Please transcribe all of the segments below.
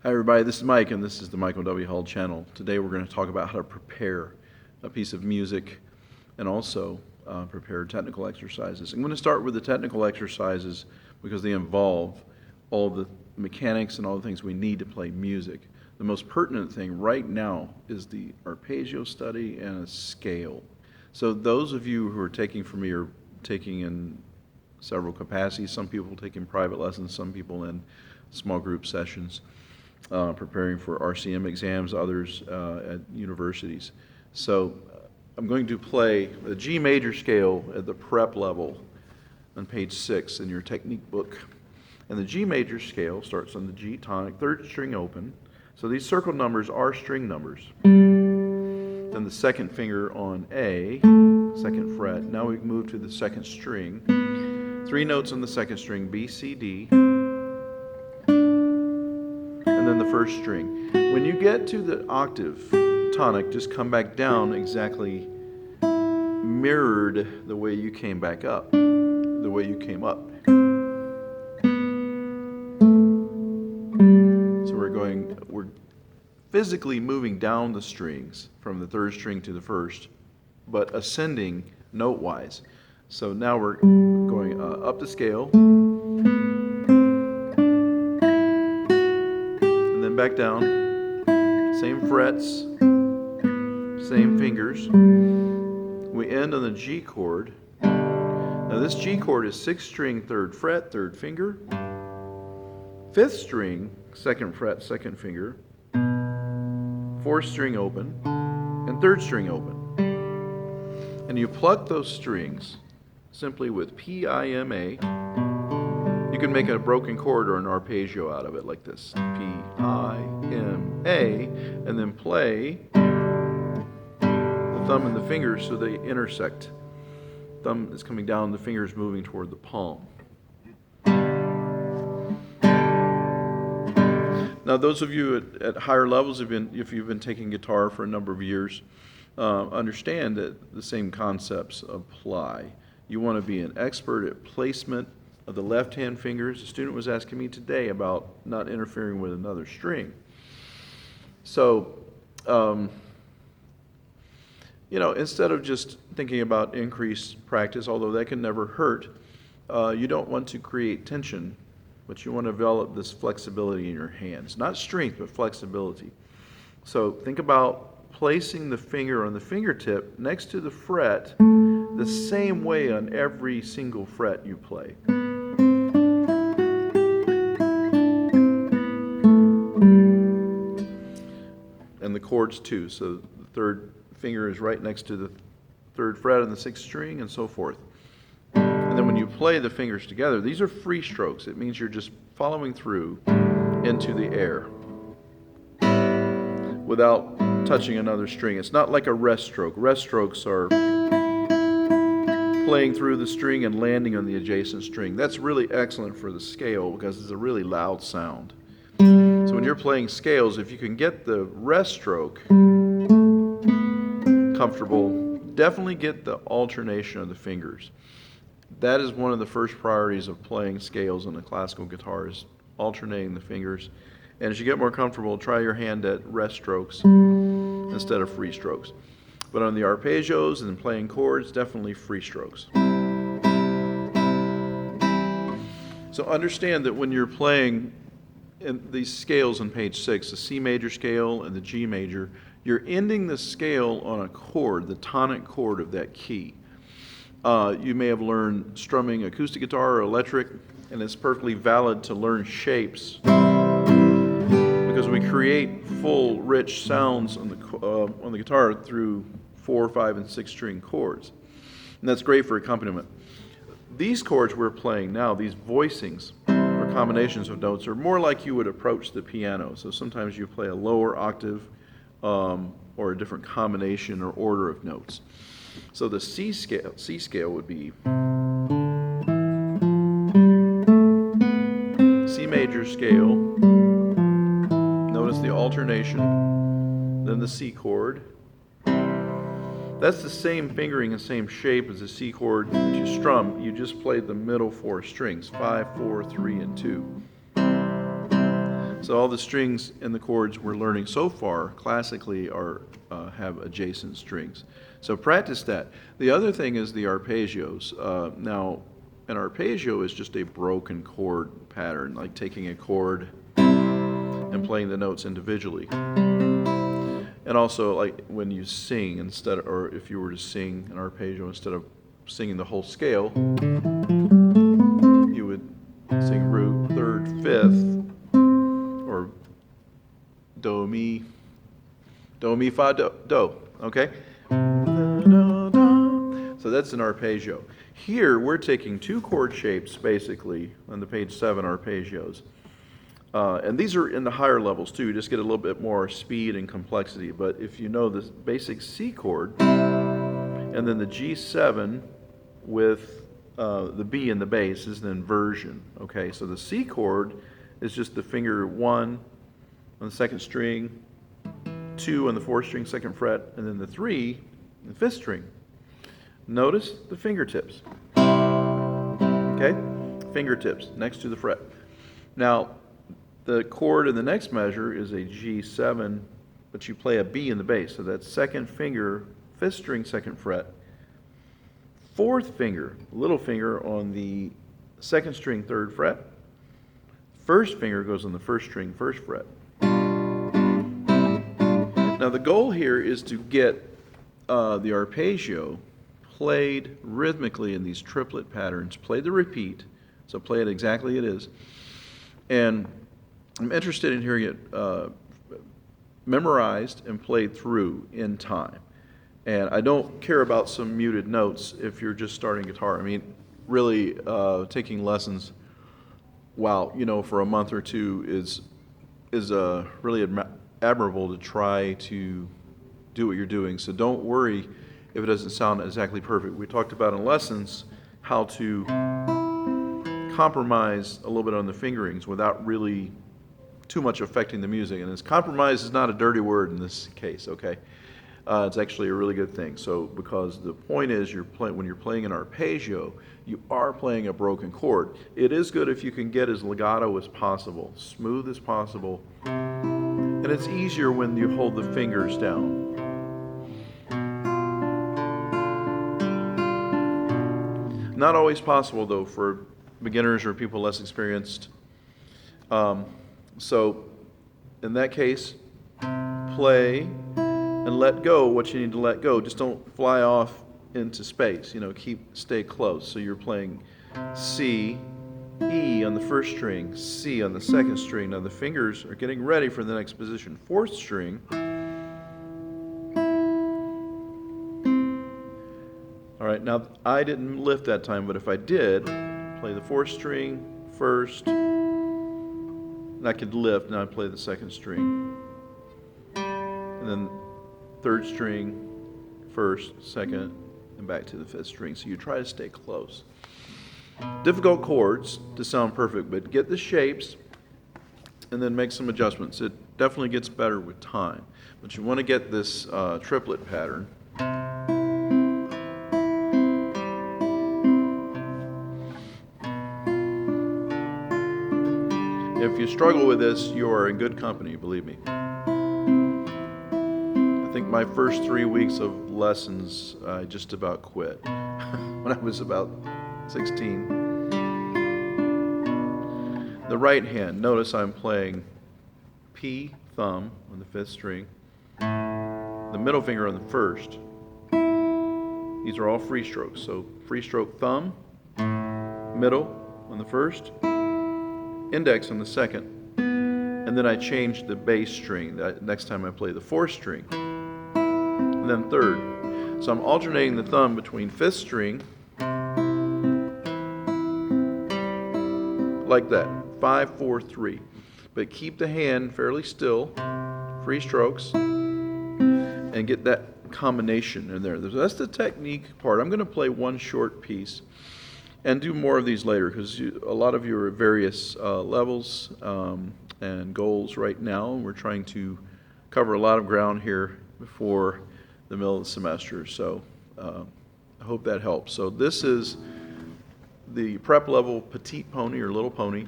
Hi everybody, this is Mike and this is the Michael W. Hull channel. Today we're going to talk about how to prepare a piece of music and also prepare technical exercises. I'm going to start with the technical exercises because they involve all the mechanics and all the things we need to play music. The most pertinent thing right now is the arpeggio study and a scale. So those of you who are taking from me are taking in several capacities. Some people taking private lessons, some people in small group sessions. Preparing for RCM exams, others at universities. So I'm going to play the G major scale at the prep level on page 6 in your technique book. And the G major scale starts on the G tonic, 3rd string open. So these circle numbers are string numbers. Then the second finger on A, 2nd fret. Now we move to the 2nd string. 3 notes on the 2nd string, B, C, D. And then the 1st string. When you get to the octave tonic, just come back down exactly mirrored the way you came back up, the way you came up. So we're physically moving down the strings from the 3rd string to the 1st, but ascending note-wise. So now we're going up the scale, back down, same frets, same fingers. We end on the G chord. Now this G chord is 6th string, 3rd fret, 3rd finger, 5th string, 2nd fret, 2nd finger, 4th string open, and 3rd string open. And you pluck those strings simply with P-I-M-A. You can make a broken chord or an arpeggio out of it like this. P-I-M-A, and then play the thumb and the fingers so they intersect. Thumb is coming down, the fingers moving toward the palm. Now those of you at higher levels, if you've been taking guitar for a number of years, understand that the same concepts apply. You want to be an expert at placement of the left-hand fingers. A student was asking me today about not interfering with another string. So, instead of just thinking about increased practice, although that can never hurt, you don't want to create tension, but you want to develop this flexibility in your hands. Not strength, but flexibility. So think about placing the finger on the fingertip next to the fret the same way on every single fret you play. And the chords too. So the 3rd finger is right next to the 3rd fret on the 6th string and so forth. And then when you play the fingers together, these are free strokes. It means you're just following through into the air without touching another string. It's not like a rest stroke. Rest strokes are playing through the string and landing on the adjacent string. That's really excellent for the scale because it's a really loud sound. So when you're playing scales, if you can get the rest stroke comfortable, definitely get the alternation of the fingers. That is one of the first priorities of playing scales on a classical guitar, is alternating the fingers. And as you get more comfortable, try your hand at rest strokes instead of free strokes. But on the arpeggios and playing chords, definitely free strokes. So understand that when you're playing in these scales on page 6, the C major scale and the G major, you're ending the scale on a chord, the tonic chord of that key. You may have learned strumming acoustic guitar or electric, and it's perfectly valid to learn shapes because we create full, rich sounds on the guitar through 4, 5, and 6 string chords. And that's great for accompaniment. These chords we're playing now, these voicings, or combinations of notes, are more like you would approach the piano. So sometimes you play a lower octave or a different combination or order of notes. So the C scale would be C major scale. Notice the alternation, then the C chord. That's the same fingering and same shape as the C chord that you strum. You just played the middle 4 strings, 5, 4, 3, and 2. So all the strings and the chords we're learning so far classically are have adjacent strings. So practice that. The other thing is the arpeggios. Now, an arpeggio is just a broken chord pattern, like taking a chord and playing the notes individually. And also, like when you sing instead, or if you were to sing an arpeggio instead of singing the whole scale, you would sing root, third, fifth, or do, mi, fa, do, okay? So that's an arpeggio. Here, we're taking two chord shapes, basically, on the page 7 arpeggios. And these are in the higher levels, too. You just get a little bit more speed and complexity. But if you know the basic C chord, and then the G7 with the B in the bass is an inversion. Okay, so the C chord is just the finger 1 on the second string, 2 on the 4th string, 2nd fret, and then the 3 on the 5th string. Notice the fingertips. Okay, fingertips next to the fret. Now, the chord in the next measure is a G7, but you play a B in the bass. So that's second finger, 5th string, 2nd fret. 4th finger, little finger on the 2nd string, 3rd fret. 1st finger goes on the 1st string, 1st fret. Now the goal here is to get the arpeggio played rhythmically in these triplet patterns. Play the repeat, so play it exactly it is. And I'm interested in hearing it memorized and played through in time. And I don't care about some muted notes if you're just starting guitar. I mean, really taking lessons, wow, for a month or two is really admirable to try to do what you're doing. So don't worry if it doesn't sound exactly perfect. We talked about in lessons how to compromise a little bit on the fingerings without really too much affecting the music. And this compromise is not a dirty word in this case, okay? It's actually a really good thing. So, because the point is, when you're playing an arpeggio, you are playing a broken chord. It is good if you can get as legato as possible, smooth as possible, and it's easier when you hold the fingers down. Not always possible, though, for beginners or people less experienced. So, in that case, play and let go what you need to let go. Just don't fly off into space. Stay close. So you're playing C, E on the 1st string, C on the 2nd string. Now the fingers are getting ready for the next position. 4th string. All right, now I didn't lift that time, but if I did, play the 4th string first, and I could lift, and I'd play the 2nd string. And then 3rd string, 1st, 2nd, and back to the 5th string. So you try to stay close. Difficult chords to sound perfect, but get the shapes and then make some adjustments. It definitely gets better with time. But you want to get this triplet pattern. If you struggle with this, you are in good company, believe me. I think my first 3 weeks of lessons, I just about quit when I was about 16. The right hand, notice I'm playing P, thumb on the 5th string, the middle finger on the 1st. These are all free strokes. So free stroke thumb, middle on the 1st, index on the 2nd, and then I change the bass string. Next time I play the 4th string, and then 3rd. So I'm alternating the thumb between 5th string, like that, 5, 4, 3. But keep the hand fairly still, free strokes, and get that combination in there. That's the technique part. I'm going to play one short piece and do more of these later, because a lot of you are at various levels and goals right now. We're trying to cover a lot of ground here before the middle of the semester, so I hope that helps. So this is the prep level Petite Pony or Little Pony,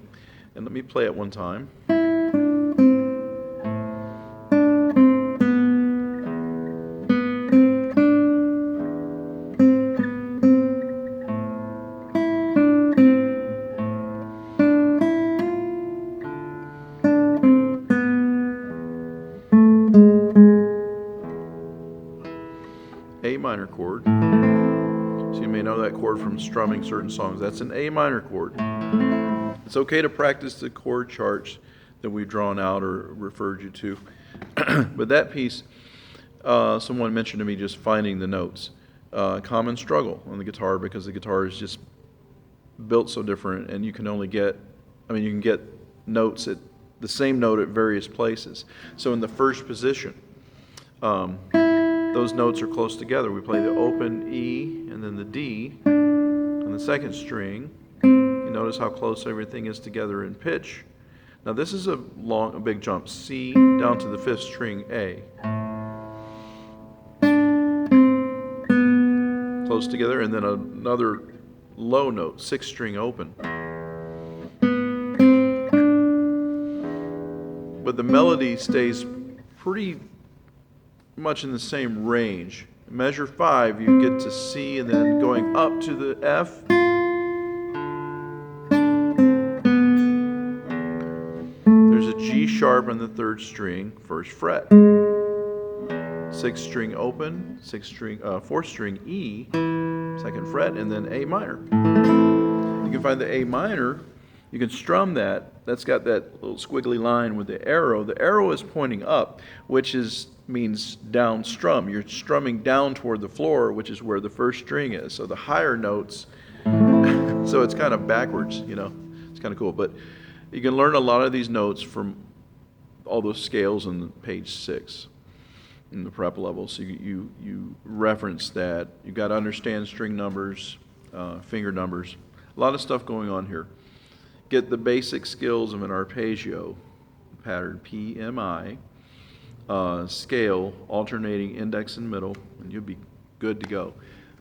and let me play it one time. minor chord. So you may know that chord from strumming certain songs. That's an A minor chord. It's okay to practice the chord charts that we've drawn out or referred you to. But that piece, someone mentioned to me just finding the notes. Common struggle on the guitar because the guitar is just built so different, and you can only get, you can get notes at the same note at various places. So in the first position, those notes are close together. We play the open E and then the D on the second string. You notice how close everything is together in pitch. Now this is a big jump. C down to the fifth string A. Close together, and then another low note, sixth string open. But the melody stays pretty much in the same range. Measure 5, you get to C, and then going up to the F. There's a G sharp on the third string, first fret. Sixth string open, fourth string E, second fret, and then A minor. You can find the A minor. You can strum that. That's got that little squiggly line with the arrow. The arrow is pointing up, which means down strum. You're strumming down toward the floor, which is where the first string is. So the higher notes, so it's kind of backwards, It's kind of cool. But you can learn a lot of these notes from all those scales on page 6 in the prep level. So you reference that. You've got to understand string numbers, finger numbers. A lot of stuff going on here. Get the basic skills of an arpeggio pattern, PMI, scale, alternating index and middle, and you'll be good to go.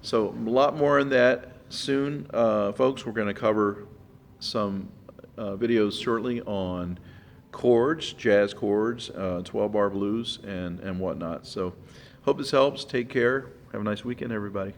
So a lot more on that soon, folks. We're going to cover some videos shortly on chords, jazz chords, 12-bar blues, and whatnot. So hope this helps. Take care. Have a nice weekend, everybody.